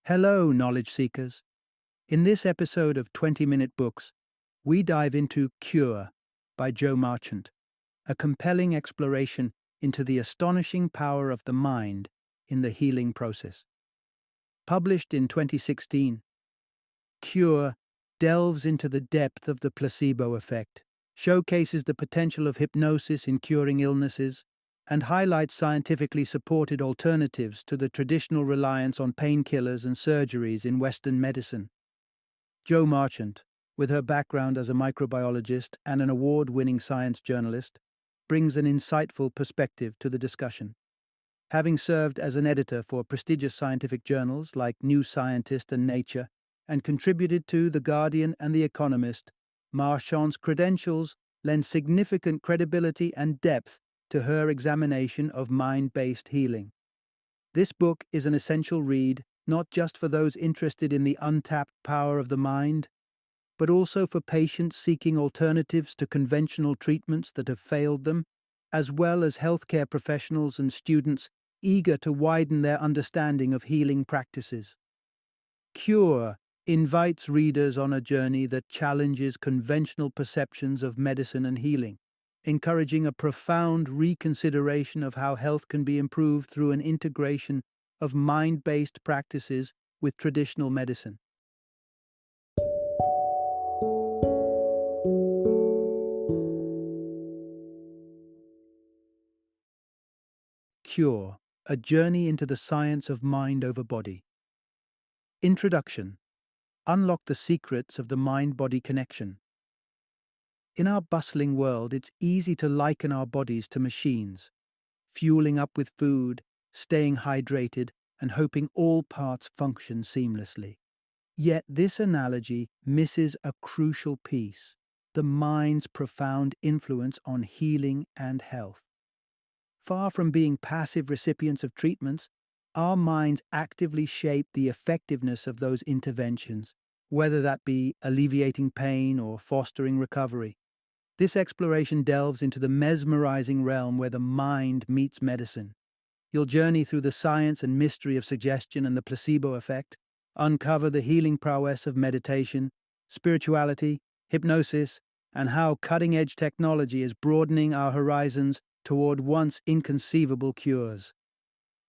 Hello, knowledge seekers. In this episode of 20-Minute Books, we dive into Cure by Joe Marchant, a compelling exploration into the astonishing power of the mind in the healing process. Published in 2016, Cure delves into the depth of the placebo effect, showcases the potential of hypnosis in curing illnesses, and highlights scientifically supported alternatives to the traditional reliance on painkillers and surgeries in Western medicine. Jo Marchant, with her background as a microbiologist and an award-winning science journalist, brings an insightful perspective to the discussion. Having served as an editor for prestigious scientific journals like New Scientist and Nature, and contributed to The Guardian and The Economist, Marchant's credentials lend significant credibility and depth to her examination of mind-based healing. This book is an essential read not just for those interested in the untapped power of the mind, but also for patients seeking alternatives to conventional treatments that have failed them, as well as healthcare professionals and students eager to widen their understanding of healing practices. Cure invites readers on a journey that challenges conventional perceptions of medicine and healing, encouraging a profound reconsideration of how health can be improved through an integration of mind-based practices with traditional medicine. Cure, a journey into the science of mind over body. Introduction. Unlock the secrets of the mind-body connection. In our bustling world, it's easy to liken our bodies to machines, fueling up with food, staying hydrated, and hoping all parts function seamlessly. Yet this analogy misses a crucial piece: the mind's profound influence on healing and health. Far from being passive recipients of treatments, our minds actively shape the effectiveness of those interventions, whether that be alleviating pain or fostering recovery. This exploration delves into the mesmerizing realm where the mind meets medicine. You'll journey through the science and mystery of suggestion and the placebo effect, uncover the healing prowess of meditation, spirituality, hypnosis, and how cutting-edge technology is broadening our horizons toward once inconceivable cures.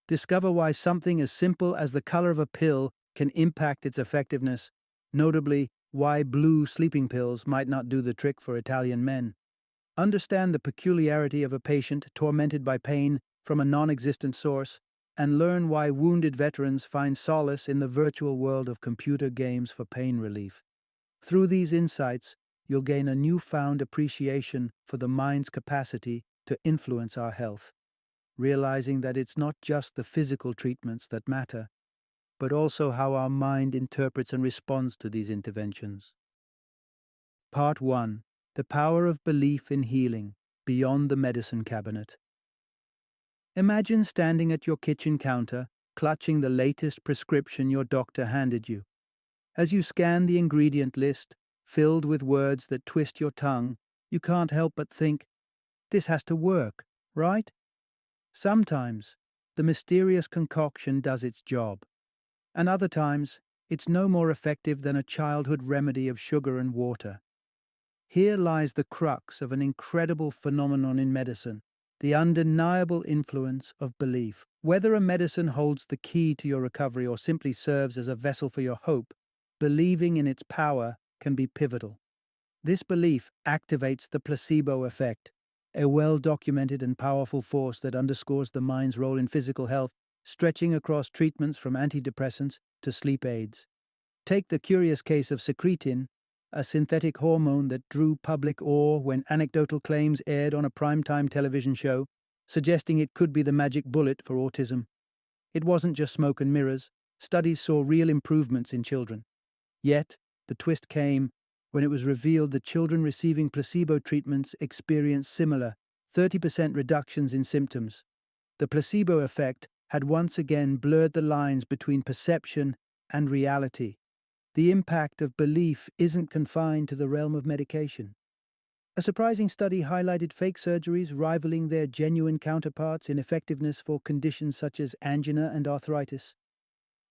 Discover why something as simple as the color of a pill can impact its effectiveness, notably why blue sleeping pills might not do the trick for Italian men. Understand the peculiarity of a patient tormented by pain from a non-existent source, and learn why wounded veterans find solace in the virtual world of computer games for pain relief. Through these insights, you'll gain a newfound appreciation for the mind's capacity to influence our health, realizing that it's not just the physical treatments that matter, but also how our mind interprets and responds to these interventions. Part 1. The Power of Belief in Healing, Beyond the Medicine Cabinet. Imagine standing at your kitchen counter, clutching the latest prescription your doctor handed you. As you scan the ingredient list, filled with words that twist your tongue, you can't help but think, this has to work, right? Sometimes, the mysterious concoction does its job, and other times, it's no more effective than a childhood remedy of sugar and water. Here lies the crux of an incredible phenomenon in medicine: the undeniable influence of belief. Whether a medicine holds the key to your recovery or simply serves as a vessel for your hope, believing in its power can be pivotal. This belief activates the placebo effect, a well-documented and powerful force that underscores the mind's role in physical health, stretching across treatments from antidepressants to sleep aids. Take the curious case of secretin, a synthetic hormone that drew public awe when anecdotal claims aired on a primetime television show, suggesting it could be the magic bullet for autism. It wasn't just smoke and mirrors. Studies saw real improvements in children. Yet, the twist came when it was revealed that children receiving placebo treatments experienced similar 30% reductions in symptoms. The placebo effect had once again blurred the lines between perception and reality. The impact of belief isn't confined to the realm of medication. A surprising study highlighted fake surgeries rivaling their genuine counterparts in effectiveness for conditions such as angina and arthritis.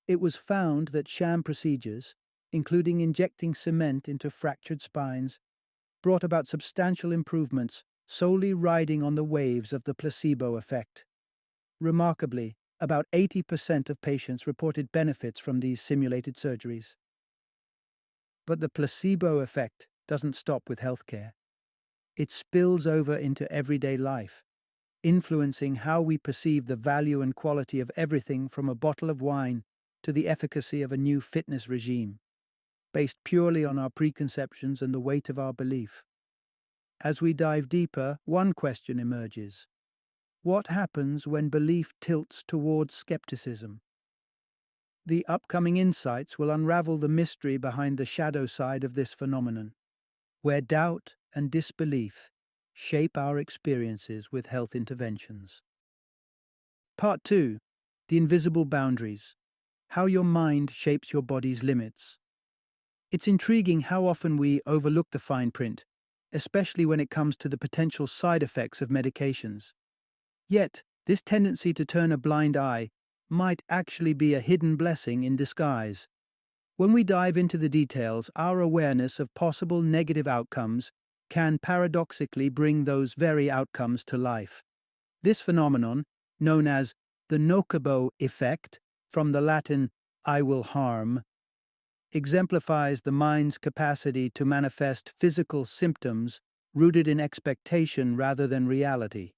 It was found that sham procedures, including injecting cement into fractured spines, brought about substantial improvements solely riding on the waves of the placebo effect. Remarkably, about 80% of patients reported benefits from these simulated surgeries. But the placebo effect doesn't stop with healthcare. It spills over into everyday life, influencing how we perceive the value and quality of everything from a bottle of wine to the efficacy of a new fitness regime, based purely on our preconceptions and the weight of our belief. As we dive deeper, one question emerges. What happens when belief tilts towards skepticism? The upcoming insights will unravel the mystery behind the shadow side of this phenomenon, where doubt and disbelief shape our experiences with health interventions. Part 2. The Invisible Boundaries. How your mind shapes your body's limits. It's intriguing how often we overlook the fine print, especially when it comes to the potential side effects of medications. Yet, this tendency to turn a blind eye might actually be a hidden blessing in disguise. When we dive into the details, our awareness of possible negative outcomes can paradoxically bring those very outcomes to life. This phenomenon, known as the nocebo effect, from the Latin I will harm, exemplifies the mind's capacity to manifest physical symptoms rooted in expectation rather than reality.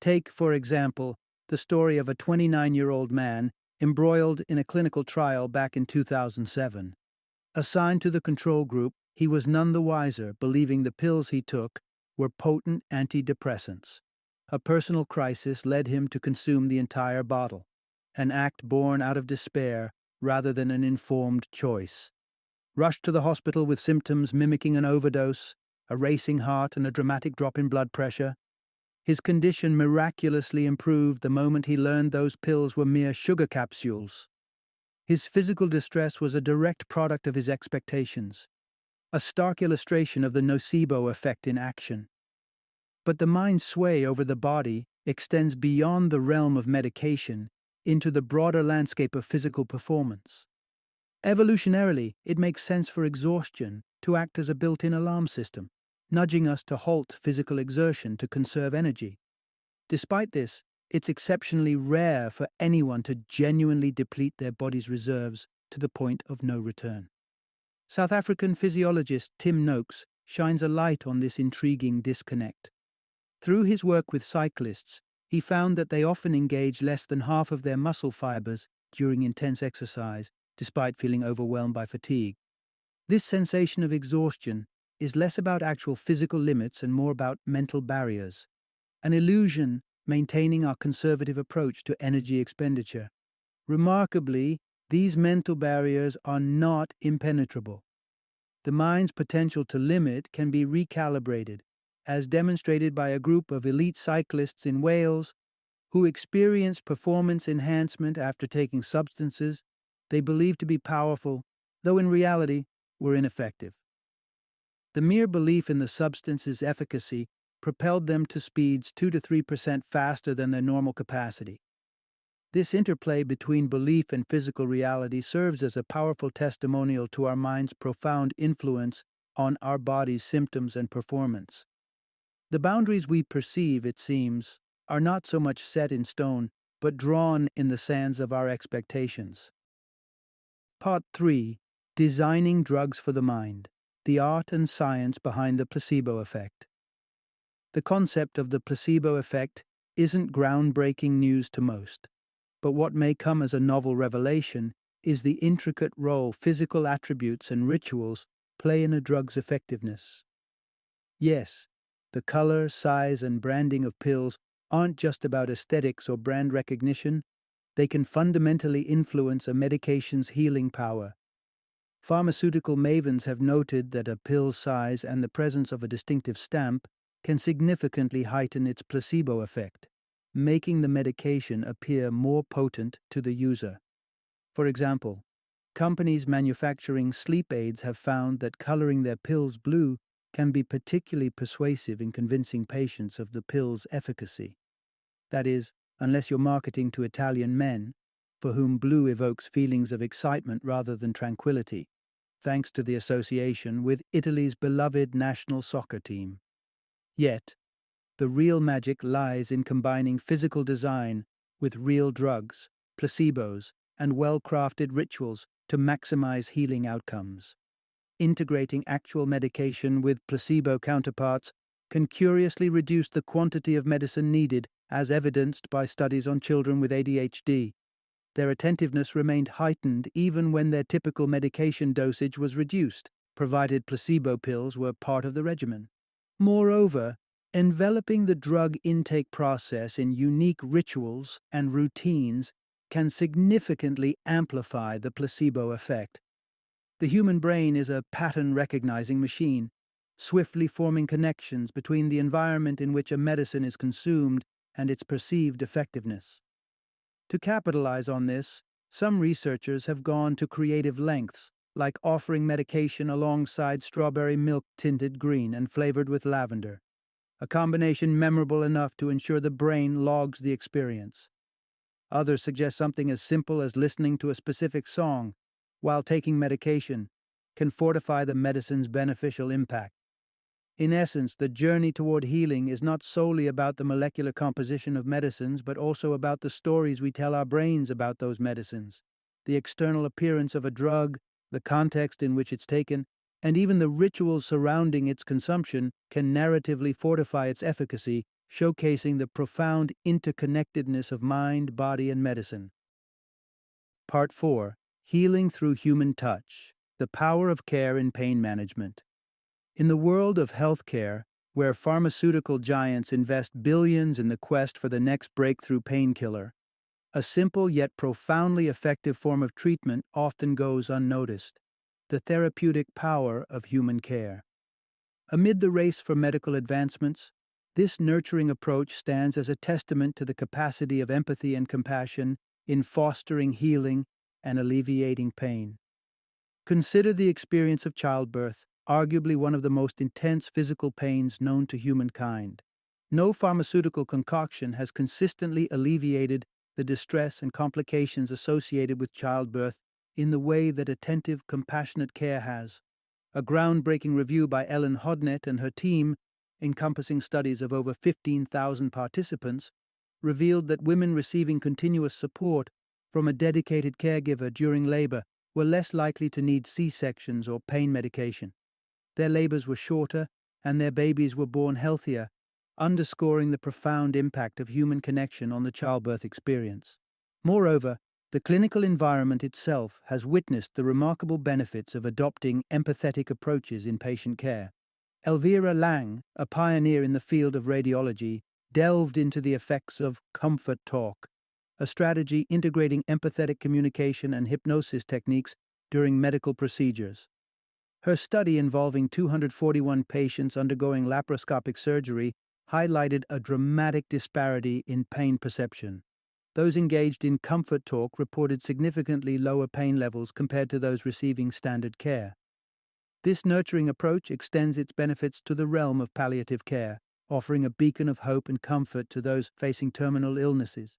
Take, for example, the story of a 29-year-old man embroiled in a clinical trial back in 2007. Assigned to the control group, he was none the wiser, believing the pills he took were potent antidepressants. A personal crisis led him to consume the entire bottle, an act born out of despair rather than an informed choice. Rushed to the hospital with symptoms mimicking an overdose, a racing heart, and a dramatic drop in blood pressure, his condition miraculously improved the moment he learned those pills were mere sugar capsules. His physical distress was a direct product of his expectations, a stark illustration of the nocebo effect in action. But the mind's sway over the body extends beyond the realm of medication into the broader landscape of physical performance. Evolutionarily, it makes sense for exhaustion to act as a built-in alarm system, nudging us to halt physical exertion to conserve energy. Despite this, it's exceptionally rare for anyone to genuinely deplete their body's reserves to the point of no return. South African physiologist Tim Noakes shines a light on this intriguing disconnect. Through his work with cyclists, he found that they often engage less than half of their muscle fibers during intense exercise, despite feeling overwhelmed by fatigue. This sensation of exhaustion is less about actual physical limits and more about mental barriers, an illusion maintaining our conservative approach to energy expenditure. Remarkably, these mental barriers are not impenetrable. The mind's potential to limit can be recalibrated, as demonstrated by a group of elite cyclists in Wales who experienced performance enhancement after taking substances they believed to be powerful, though in reality were ineffective. The mere belief in the substance's efficacy propelled them to speeds 2 to 3% faster than their normal capacity. This interplay between belief and physical reality serves as a powerful testimonial to our mind's profound influence on our body's symptoms and performance. The boundaries we perceive, it seems, are not so much set in stone, but drawn in the sands of our expectations. Part 3. Designing Drugs for the Mind. The Art and Science Behind the Placebo Effect. The concept of the placebo effect isn't groundbreaking news to most, but what may come as a novel revelation is the intricate role physical attributes and rituals play in a drug's effectiveness. Yes, the color, size, and branding of pills aren't just about aesthetics or brand recognition, they can fundamentally influence a medication's healing power. Pharmaceutical mavens have noted that a pill's size and the presence of a distinctive stamp can significantly heighten its placebo effect, making the medication appear more potent to the user. For example, companies manufacturing sleep aids have found that coloring their pills blue can be particularly persuasive in convincing patients of the pill's efficacy. That is, unless you're marketing to Italian men, for whom blue evokes feelings of excitement rather than tranquility, thanks to the association with Italy's beloved national soccer team. Yet, the real magic lies in combining physical design with real drugs, placebos, and well-crafted rituals to maximize healing outcomes. Integrating actual medication with placebo counterparts can curiously reduce the quantity of medicine needed, as evidenced by studies on children with ADHD. Their attentiveness remained heightened even when their typical medication dosage was reduced, provided placebo pills were part of the regimen. Moreover, enveloping the drug intake process in unique rituals and routines can significantly amplify the placebo effect. The human brain is a pattern-recognizing machine, swiftly forming connections between the environment in which a medicine is consumed and its perceived effectiveness. To capitalize on this, some researchers have gone to creative lengths, like offering medication alongside strawberry milk tinted green and flavored with lavender, a combination memorable enough to ensure the brain logs the experience. Others suggest something as simple as listening to a specific song while taking medication can fortify the medicine's beneficial impact. In essence, the journey toward healing is not solely about the molecular composition of medicines, but also about the stories we tell our brains about those medicines. The external appearance of a drug, the context in which it's taken, and even the rituals surrounding its consumption can narratively fortify its efficacy, showcasing the profound interconnectedness of mind, body, and medicine. Part 4. Healing through Human Touch: The Power of Care in Pain Management. In the world of healthcare, where pharmaceutical giants invest billions in the quest for the next breakthrough painkiller, a simple yet profoundly effective form of treatment often goes unnoticed: the therapeutic power of human care. Amid the race for medical advancements, this nurturing approach stands as a testament to the capacity of empathy and compassion in fostering healing and alleviating pain. Consider the experience of childbirth, arguably one of the most intense physical pains known to humankind. No pharmaceutical concoction has consistently alleviated the distress and complications associated with childbirth in the way that attentive, compassionate care has. A groundbreaking review by Ellen Hodnett and her team, encompassing studies of over 15,000 participants, revealed that women receiving continuous support from a dedicated caregiver during labor were less likely to need C-sections or pain medication. Their labors were shorter, and their babies were born healthier, underscoring the profound impact of human connection on the childbirth experience. Moreover, the clinical environment itself has witnessed the remarkable benefits of adopting empathetic approaches in patient care. Elvira Lang, a pioneer in the field of radiology, delved into the effects of comfort talk, a strategy integrating empathetic communication and hypnosis techniques during medical procedures. Her study, involving 241 patients undergoing laparoscopic surgery, highlighted a dramatic disparity in pain perception. Those engaged in comfort talk reported significantly lower pain levels compared to those receiving standard care. This nurturing approach extends its benefits to the realm of palliative care, offering a beacon of hope and comfort to those facing terminal illnesses.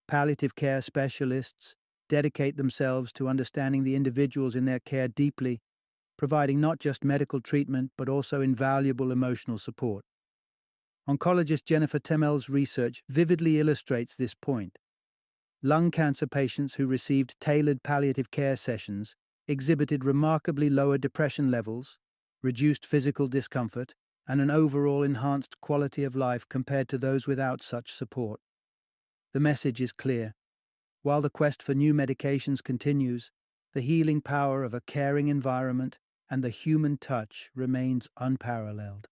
Palliative care specialists dedicate themselves to understanding the individuals in their care deeply, providing not just medical treatment but also invaluable emotional support. Oncologist Jennifer Temmel's research vividly illustrates this point. Lung cancer patients who received tailored palliative care sessions exhibited remarkably lower depression levels, reduced physical discomfort, and an overall enhanced quality of life compared to those without such support. The message is clear. While the quest for new medications continues, the healing power of a caring environment and the human touch remains unparalleled.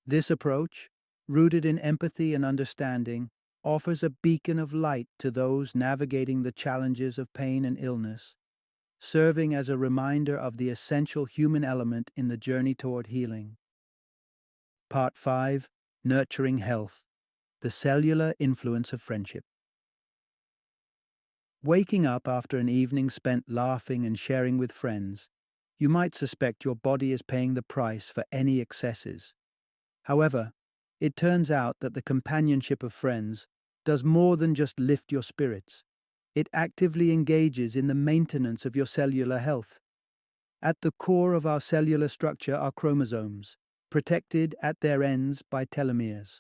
This approach, rooted in empathy and understanding, offers a beacon of light to those navigating the challenges of pain and illness, serving as a reminder of the essential human element in the journey toward healing. Part 5. Nurturing Health: The Cellular Influence of Friendship. Waking up after an evening spent laughing and sharing with friends, you might suspect your body is paying the price for any excesses. However, it turns out that the companionship of friends does more than just lift your spirits. It actively engages in the maintenance of your cellular health. At the core of our cellular structure are chromosomes, protected at their ends by telomeres.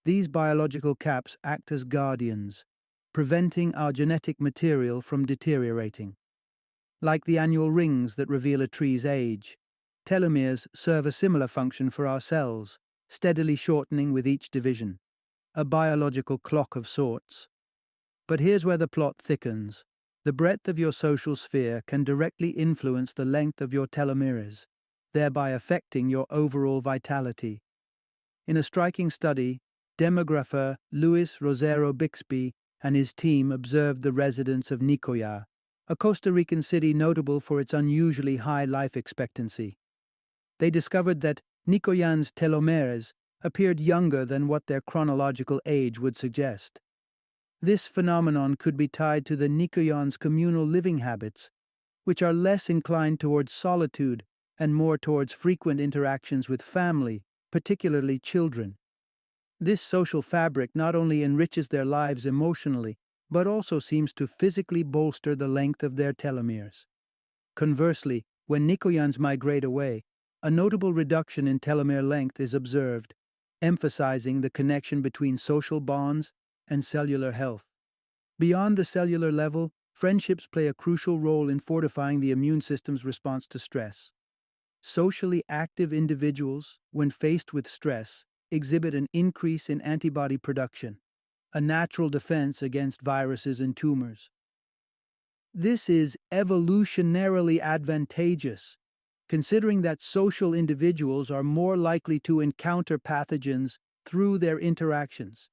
These biological caps act as guardians, preventing our genetic material from deteriorating. Like the annual rings that reveal a tree's age, telomeres serve a similar function for our cells, steadily shortening with each division. A biological clock of sorts. But here's where the plot thickens. The breadth of your social sphere can directly influence the length of your telomeres, thereby affecting your overall vitality. In a striking study, demographer Luis Rosero Bixby and his team observed the residents of Nicoya, a Costa Rican city notable for its unusually high life expectancy. They discovered that Nicoyans' telomeres appeared younger than what their chronological age would suggest. This phenomenon could be tied to the Nicoyans' communal living habits, which are less inclined towards solitude and more towards frequent interactions with family, particularly children. This social fabric not only enriches their lives emotionally, but also seems to physically bolster the length of their telomeres. Conversely, when Nicoyans migrate away, a notable reduction in telomere length is observed, emphasizing the connection between social bonds and cellular health. Beyond the cellular level, friendships play a crucial role in fortifying the immune system's response to stress. Socially active individuals, when faced with stress, exhibit an increase in antibody production, a natural defense against viruses and tumors. This is evolutionarily advantageous, considering that social individuals are more likely to encounter pathogens through their interactions.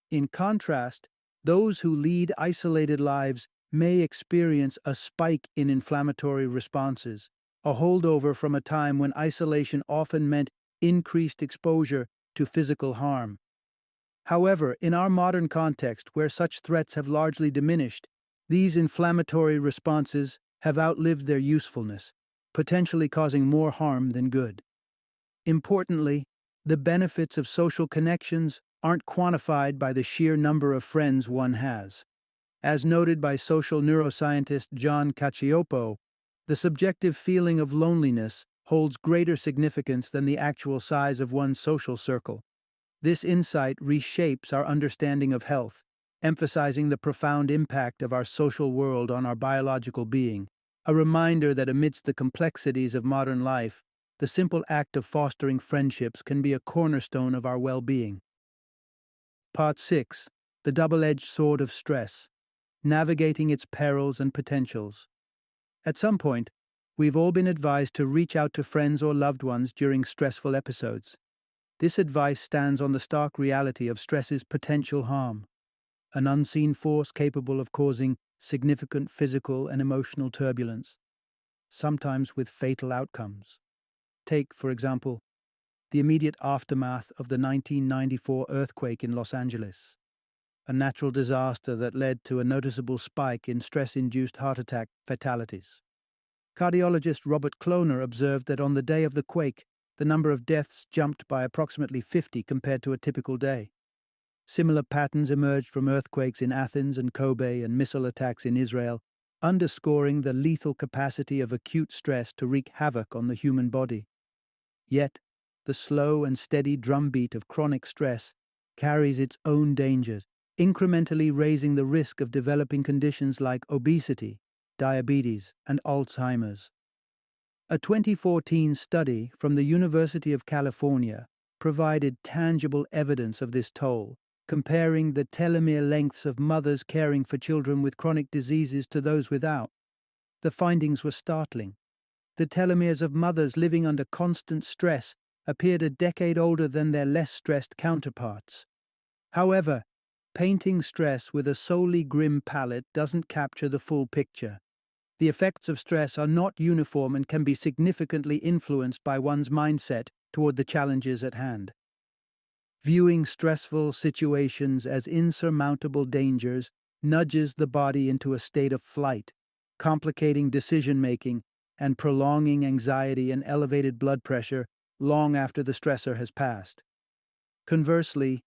In contrast, those who lead isolated lives may experience a spike in inflammatory responses, a holdover from a time when isolation often meant increased exposure to physical harm. However, in our modern context, where such threats have largely diminished, these inflammatory responses have outlived their usefulness, potentially causing more harm than good. Importantly, the benefits of social connections aren't quantified by the sheer number of friends one has. As noted by social neuroscientist John Cacioppo, the subjective feeling of loneliness holds greater significance than the actual size of one's social circle. This insight reshapes our understanding of health, emphasizing the profound impact of our social world on our biological being, a reminder that amidst the complexities of modern life, the simple act of fostering friendships can be a cornerstone of our well-being. Part 6. The Double-Edged Sword of Stress. Navigating its perils and potentials. At some point, we've all been advised to reach out to friends or loved ones during stressful episodes. This advice stands on the stark reality of stress's potential harm, an unseen force capable of causing significant physical and emotional turbulence, sometimes with fatal outcomes. Take, for example, the immediate aftermath of the 1994 earthquake in Los Angeles, a natural disaster that led to a noticeable spike in stress-induced heart attack fatalities. Cardiologist Robert Kloner observed that on the day of the quake, the number of deaths jumped by approximately 50 compared to a typical day. Similar patterns emerged from earthquakes in Athens and Kobe and missile attacks in Israel, underscoring the lethal capacity of acute stress to wreak havoc on the human body. Yet, the slow and steady drumbeat of chronic stress carries its own dangers, incrementally raising the risk of developing conditions like obesity, diabetes, and Alzheimer's. A 2014 study from the University of California provided tangible evidence of this toll, comparing the telomere lengths of mothers caring for children with chronic diseases to those without. The findings were startling. The telomeres of mothers living under constant stress appeared a decade older than their less stressed counterparts. However, painting stress with a solely grim palette doesn't capture the full picture. The effects of stress are not uniform and can be significantly influenced by one's mindset toward the challenges at hand. Viewing stressful situations as insurmountable dangers nudges the body into a state of flight, complicating decision-making and prolonging anxiety and elevated blood pressure long after the stressor has passed. Conversely,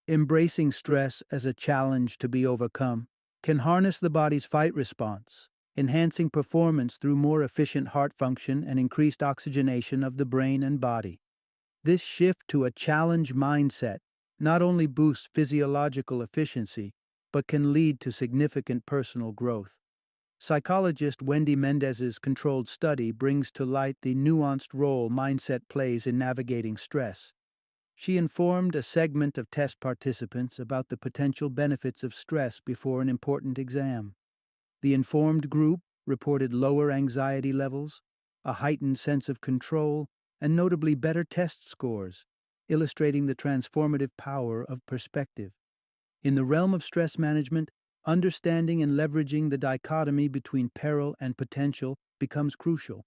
embracing stress as a challenge to be overcome can harness the body's fight response, enhancing performance through more efficient heart function and increased oxygenation of the brain and body. This shift to a challenge mindset not only boosts physiological efficiency, but can lead to significant personal growth. Psychologist Wendy Mendez's controlled study brings to light the nuanced role mindset plays in navigating stress. She informed a segment of test participants about the potential benefits of stress before an important exam. The informed group reported lower anxiety levels, a heightened sense of control, and notably better test scores, illustrating the transformative power of perspective. In the realm of stress management, understanding and leveraging the dichotomy between peril and potential becomes crucial.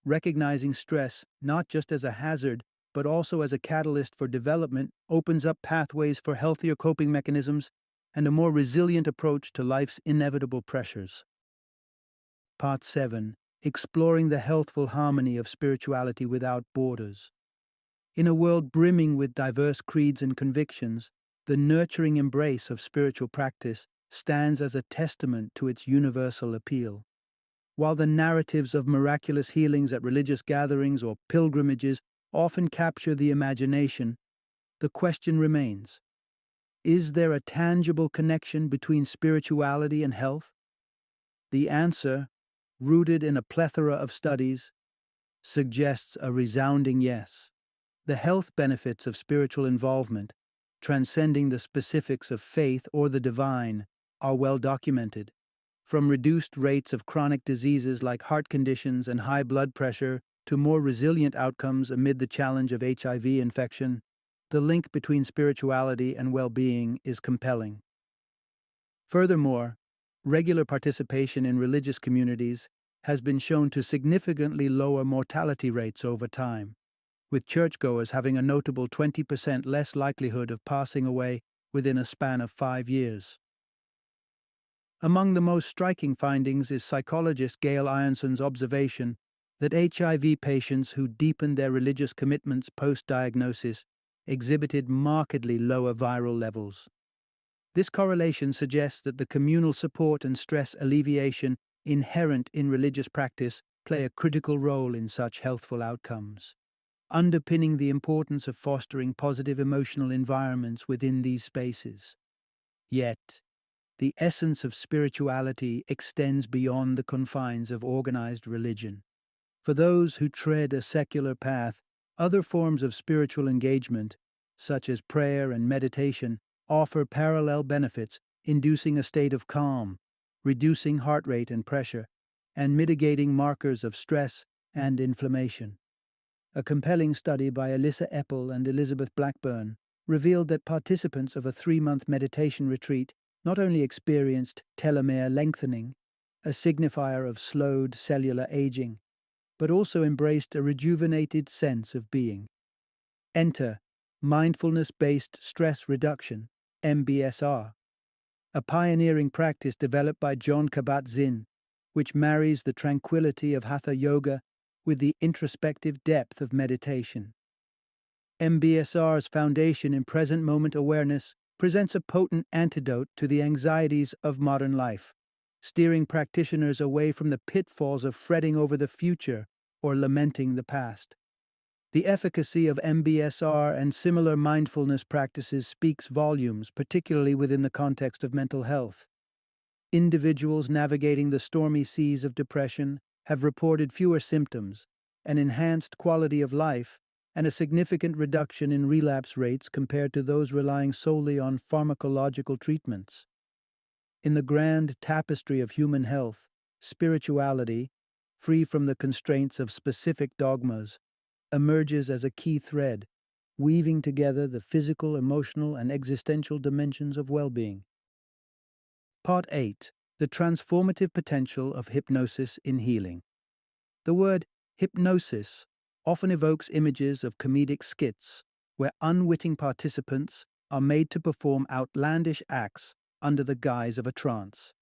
Recognizing stress not just as a hazard, but also as a catalyst for development opens up pathways for healthier coping mechanisms and a more resilient approach to life's inevitable pressures. Part 7. Exploring the healthful harmony of spirituality without borders. In a world brimming with diverse creeds and convictions, the nurturing embrace of spiritual practice stands as a testament to its universal appeal. While the narratives of miraculous healings at religious gatherings or pilgrimages often capture the imagination, the question remains: is there a tangible connection between spirituality and health? The answer, rooted in a plethora of studies, suggests a resounding yes. The health benefits of spiritual involvement, transcending the specifics of faith or the divine, are well documented. From reduced rates of chronic diseases like heart conditions and high blood pressure to more resilient outcomes amid the challenge of HIV infection, the link between spirituality and well-being is compelling. Furthermore, regular participation in religious communities has been shown to significantly lower mortality rates over time, with churchgoers having a notable 20% less likelihood of passing away within a span of 5 years. Among the most striking findings is psychologist Gail Ironson's observation that HIV patients who deepened their religious commitments post-diagnosis exhibited markedly lower viral levels. This correlation suggests that the communal support and stress alleviation inherent in religious practice play a critical role in such healthful outcomes, underpinning the importance of fostering positive emotional environments within these spaces. Yet, the essence of spirituality extends beyond the confines of organized religion. For those who tread a secular path, other forms of spiritual engagement, such as prayer and meditation, offer parallel benefits, inducing a state of calm, reducing heart rate and pressure, and mitigating markers of stress and inflammation. A compelling study by Alyssa Eppel and Elizabeth Blackburn revealed that participants of a 3-month meditation retreat not only experienced telomere lengthening, a signifier of slowed cellular aging, but also embraced a rejuvenated sense of being. Enter mindfulness-based stress reduction, MBSR, a pioneering practice developed by Jon Kabat-Zinn, which marries the tranquility of hatha yoga with the introspective depth of meditation. MBSR's foundation in present moment awareness presents a potent antidote to the anxieties of modern life, steering practitioners away from the pitfalls of fretting over the future or lamenting the past. The efficacy of MBSR and similar mindfulness practices speaks volumes, particularly within the context of mental health. Individuals navigating the stormy seas of depression have reported fewer symptoms, an enhanced quality of life, and a significant reduction in relapse rates compared to those relying solely on pharmacological treatments. In the grand tapestry of human health, spirituality, free from the constraints of specific dogmas, emerges as a key thread, weaving together the physical, emotional, and existential dimensions of well-being. Part 8. The transformative potential of hypnosis in healing. The word hypnosis often evokes images of comedic skits where unwitting participants are made to perform outlandish acts under the guise of a trance.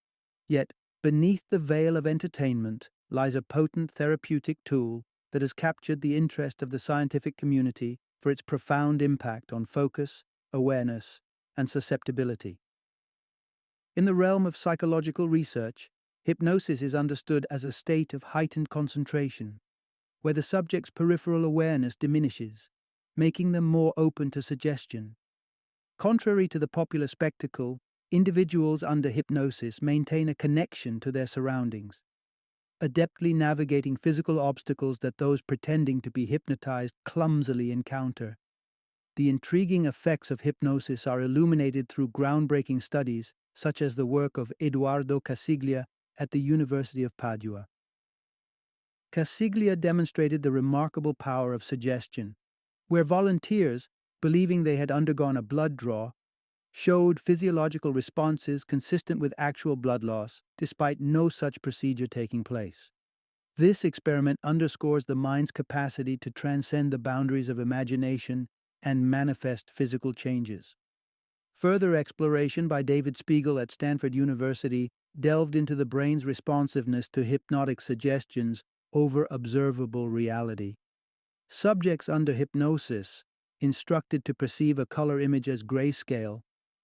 Yet, beneath the veil of entertainment lies a potent therapeutic tool that has captured the interest of the scientific community for its profound impact on focus, awareness, and susceptibility. In the realm of psychological research, hypnosis is understood as a state of heightened concentration, where the subject's peripheral awareness diminishes, making them more open to suggestion. Contrary to the popular spectacle, individuals under hypnosis maintain a connection to their surroundings, adeptly navigating physical obstacles that those pretending to be hypnotized clumsily encounter. The intriguing effects of hypnosis are illuminated through groundbreaking studies, such as the work of Eduardo Casiglia at the University of Padua. Casiglia demonstrated the remarkable power of suggestion, where volunteers, believing they had undergone a blood draw, showed physiological responses consistent with actual blood loss, despite no such procedure taking place. This experiment underscores the mind's capacity to transcend the boundaries of imagination and manifest physical changes. Further exploration by David Spiegel at Stanford University delved into the brain's responsiveness to hypnotic suggestions over observable reality. Subjects under hypnosis, instructed to perceive a color image as grayscale,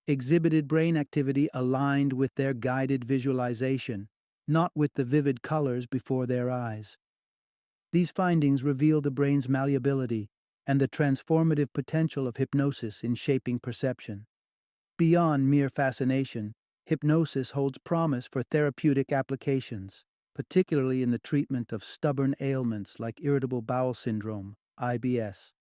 exhibited brain activity aligned with their guided visualization, not with the vivid colors before their eyes. These findings reveal the brain's malleability and the transformative potential of hypnosis in shaping perception. Beyond mere fascination, hypnosis holds promise for therapeutic applications, particularly in the treatment of stubborn ailments like irritable bowel syndrome, IBS.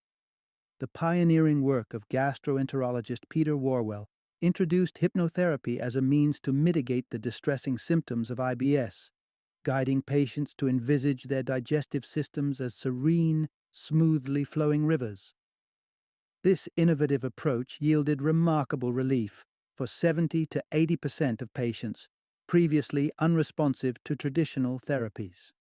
The pioneering work of gastroenterologist Peter Warwell introduced hypnotherapy as a means to mitigate the distressing symptoms of IBS, guiding patients to envisage their digestive systems as serene, smoothly flowing rivers. This innovative approach yielded remarkable relief for 70 to 80% of patients previously unresponsive to traditional therapies.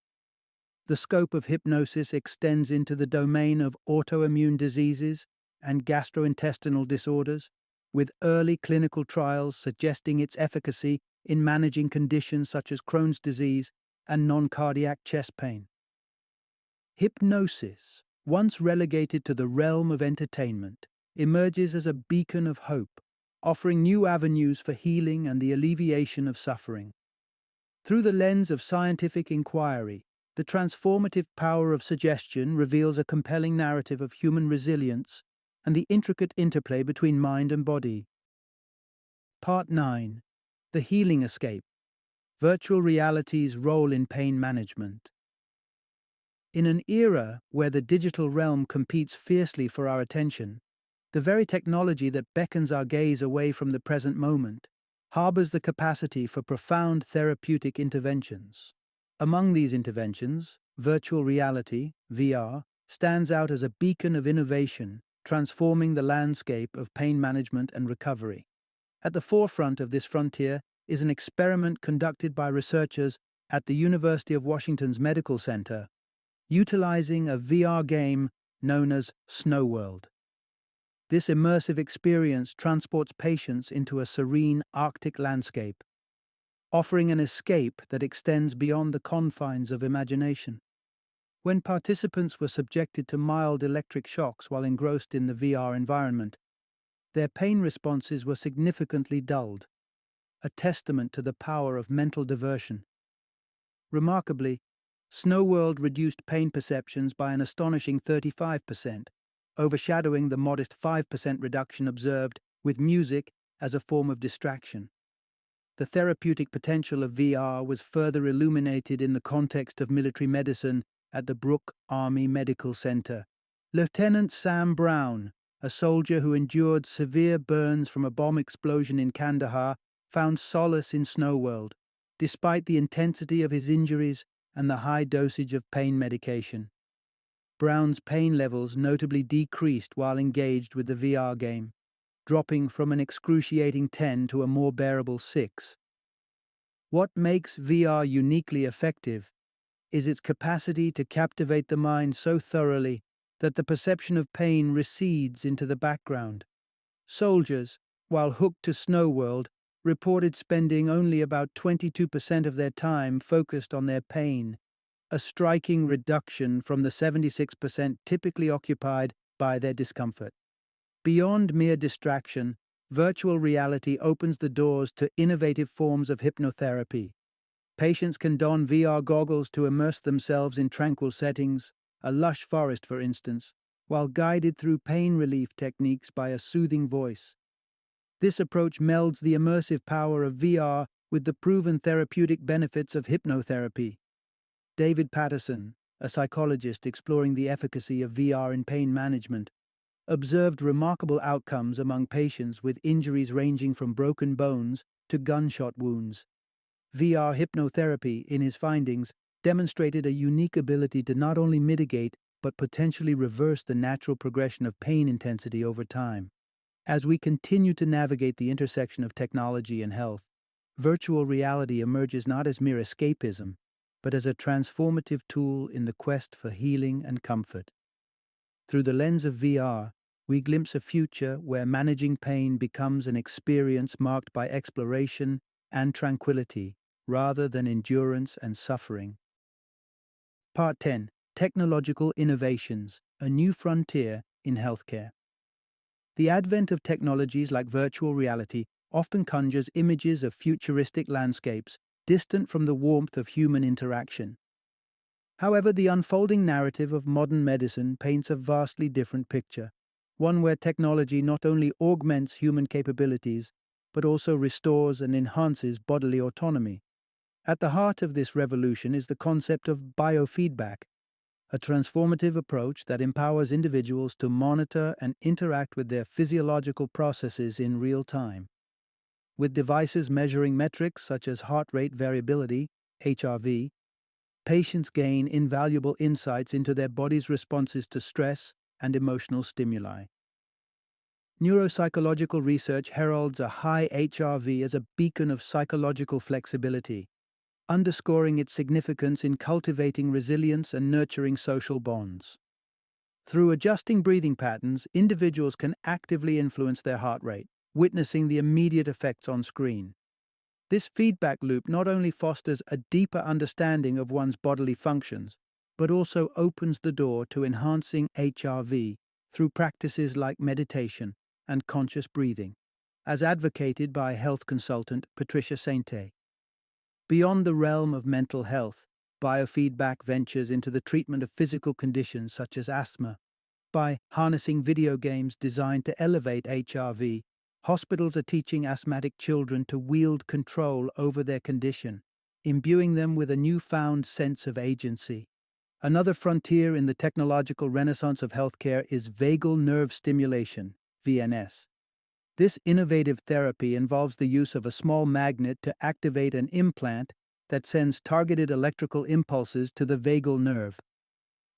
The scope of hypnosis extends into the domain of autoimmune diseases and gastrointestinal disorders, with early clinical trials suggesting its efficacy in managing conditions such as Crohn's disease and non-cardiac chest pain. Hypnosis, once relegated to the realm of entertainment, emerges as a beacon of hope, offering new avenues for healing and the alleviation of suffering. Through the lens of scientific inquiry, the transformative power of suggestion reveals a compelling narrative of human resilience and the intricate interplay between mind and body. Part 9. The Healing Escape. Virtual Reality's Role in Pain Management. In an era where the digital realm competes fiercely for our attention, the very technology that beckons our gaze away from the present moment harbors the capacity for profound therapeutic interventions. Among these interventions, virtual reality, VR, stands out as a beacon of innovation, transforming the landscape of pain management and recovery. At the forefront of this frontier is an experiment conducted by researchers at the University of Washington's Medical Center, utilizing a VR game known as Snow World. This immersive experience transports patients into a serene Arctic landscape, offering an escape that extends beyond the confines of imagination. When participants were subjected to mild electric shocks while engrossed in the VR environment, their pain responses were significantly dulled, a testament to the power of mental diversion. Remarkably, Snow World reduced pain perceptions by an astonishing 35%, overshadowing the modest 5% reduction observed with music as a form of distraction. The therapeutic potential of VR was further illuminated in the context of military medicine at the Brooke Army Medical Center. Lieutenant Sam Brown, a soldier who endured severe burns from a bomb explosion in Kandahar, found solace in Snow World, despite the intensity of his injuries and the high dosage of pain medication. Brown's pain levels notably decreased while engaged with the VR game, dropping from an excruciating 10 to a more bearable 6. What makes VR uniquely effective is its capacity to captivate the mind so thoroughly that the perception of pain recedes into the background. Soldiers, while hooked to Snow World, reported spending only about 22% of their time focused on their pain, a striking reduction from the 76% typically occupied by their discomfort. Beyond mere distraction, Virtual reality opens the doors to innovative forms of hypnotherapy. Patients can don VR goggles to immerse themselves in tranquil settings, a lush forest for instance, while guided through pain relief techniques by a soothing voice. This approach melds the immersive power of VR with the proven therapeutic benefits of hypnotherapy. David Patterson, a psychologist exploring the efficacy of VR in pain management, observed remarkable outcomes among patients with injuries ranging from broken bones to gunshot wounds. VR hypnotherapy, in his findings, demonstrated a unique ability to not only mitigate but potentially reverse the natural progression of pain intensity over time. As we continue to navigate the intersection of technology and health, virtual reality emerges not as mere escapism, but as a transformative tool in the quest for healing and comfort. Through the lens of VR, we glimpse a future where managing pain becomes an experience marked by exploration and tranquility, rather than endurance and suffering. Part 10. Technological Innovations, a New Frontier in Healthcare. The advent of technologies like virtual reality often conjures images of futuristic landscapes, distant from the warmth of human interaction. However, the unfolding narrative of modern medicine paints a vastly different picture, one where technology not only augments human capabilities, but also restores and enhances bodily autonomy. At the heart of this revolution is the concept of biofeedback, a transformative approach that empowers individuals to monitor and interact with their physiological processes in real time. With devices measuring metrics such as heart rate variability, HRV, patients gain invaluable insights into their body's responses to stress and emotional stimuli. Neuropsychological research heralds a high HRV as a beacon of psychological flexibility, underscoring its significance in cultivating resilience and nurturing social bonds. Through adjusting breathing patterns, individuals can actively influence their heart rate, witnessing the immediate effects on screen. This feedback loop not only fosters a deeper understanding of one's bodily functions, but also opens the door to enhancing HRV through practices like meditation and conscious breathing, as advocated by health consultant Patricia Sainte. Beyond the realm of mental health, biofeedback ventures into the treatment of physical conditions such as asthma. By harnessing video games designed to elevate HRV, hospitals are teaching asthmatic children to wield control over their condition, imbuing them with a newfound sense of agency. Another frontier in the technological renaissance of healthcare is vagal nerve stimulation, VNS. This innovative therapy involves the use of a small magnet to activate an implant that sends targeted electrical impulses to the vagal nerve.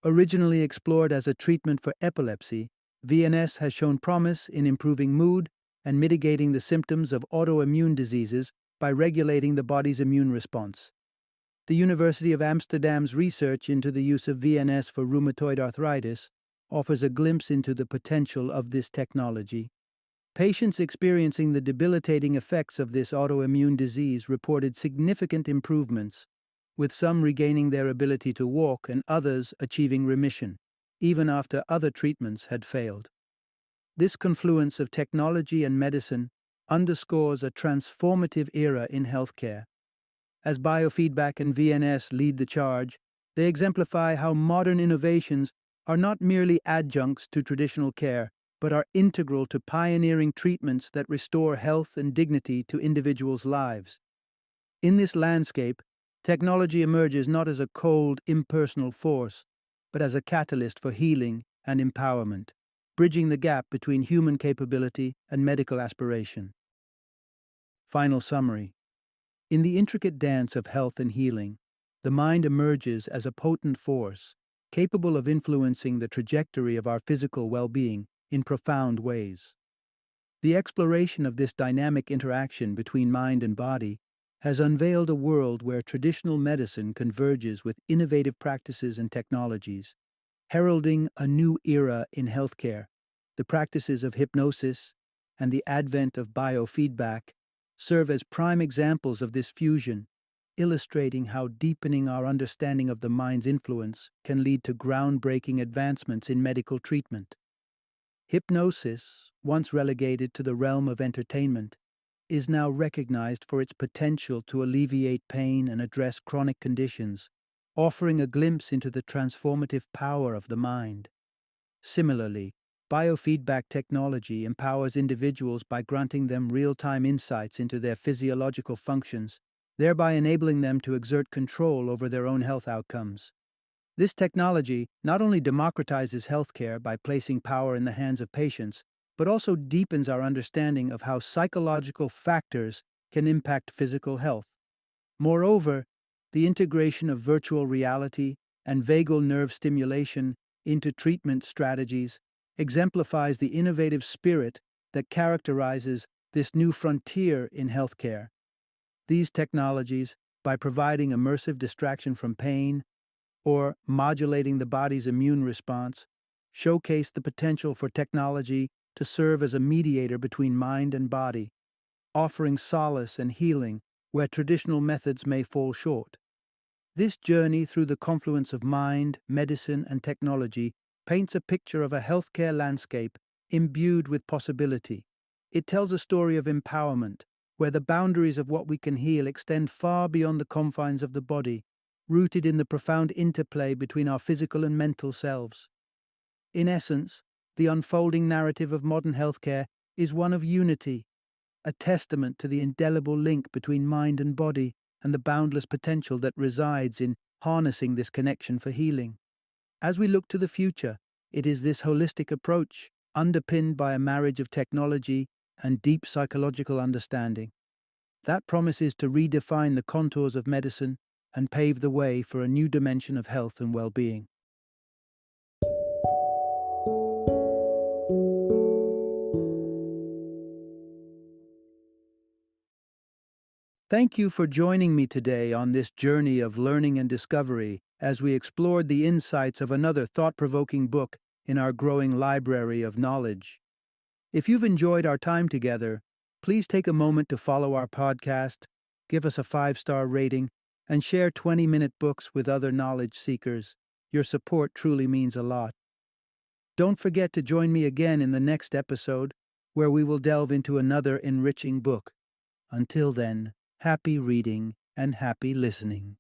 Originally explored as a treatment for epilepsy, VNS has shown promise in improving mood and mitigating the symptoms of autoimmune diseases by regulating the body's immune response. The University of Amsterdam's research into the use of VNS for rheumatoid arthritis offers a glimpse into the potential of this technology. Patients experiencing the debilitating effects of this autoimmune disease reported significant improvements, with some regaining their ability to walk and others achieving remission, even after other treatments had failed. This confluence of technology and medicine underscores a transformative era in healthcare. As biofeedback and VNS lead the charge, they exemplify how modern innovations are not merely adjuncts to traditional care, but are integral to pioneering treatments that restore health and dignity to individuals' lives. In this landscape, technology emerges not as a cold, impersonal force, but as a catalyst for healing and empowerment, bridging the gap between human capability and medical aspiration. Final summary. In the intricate dance of health and healing, the mind emerges as a potent force, capable of influencing the trajectory of our physical well-being in profound ways. The exploration of this dynamic interaction between mind and body has unveiled a world where traditional medicine converges with innovative practices and technologies, heralding a new era in healthcare. The practices of hypnosis and the advent of biofeedback serve as prime examples of this fusion, illustrating how deepening our understanding of the mind's influence can lead to groundbreaking advancements in medical treatment. Hypnosis, once relegated to the realm of entertainment, is now recognized for its potential to alleviate pain and address chronic conditions, offering a glimpse into the transformative power of the mind. Similarly, biofeedback technology empowers individuals by granting them real-time insights into their physiological functions, thereby enabling them to exert control over their own health outcomes. This technology not only democratizes healthcare by placing power in the hands of patients, but also deepens our understanding of how psychological factors can impact physical health. Moreover, the integration of virtual reality and vagal nerve stimulation into treatment strategies exemplifies the innovative spirit that characterizes this new frontier in healthcare. These technologies, by providing immersive distraction from pain or modulating the body's immune response, showcase the potential for technology to serve as a mediator between mind and body, offering solace and healing where traditional methods may fall short. This journey through the confluence of mind, medicine, and technology paints a picture of a healthcare landscape imbued with possibility. It tells a story of empowerment, where the boundaries of what we can heal extend far beyond the confines of the body, rooted in the profound interplay between our physical and mental selves. In essence, the unfolding narrative of modern healthcare is one of unity, a testament to the indelible link between mind and body and the boundless potential that resides in harnessing this connection for healing. As we look to the future, it is this holistic approach, underpinned by a marriage of technology and deep psychological understanding, that promises to redefine the contours of medicine and pave the way for a new dimension of health and well-being. Thank you for joining me today on this journey of learning and discovery as we explored the insights of another thought-provoking book in our growing library of knowledge. If you've enjoyed our time together, please take a moment to follow our podcast, give us a 5-star rating, and share 20-minute books with other knowledge seekers. Your support truly means a lot. Don't forget to join me again in the next episode, where we will delve into another enriching book. Until then, happy reading and happy listening.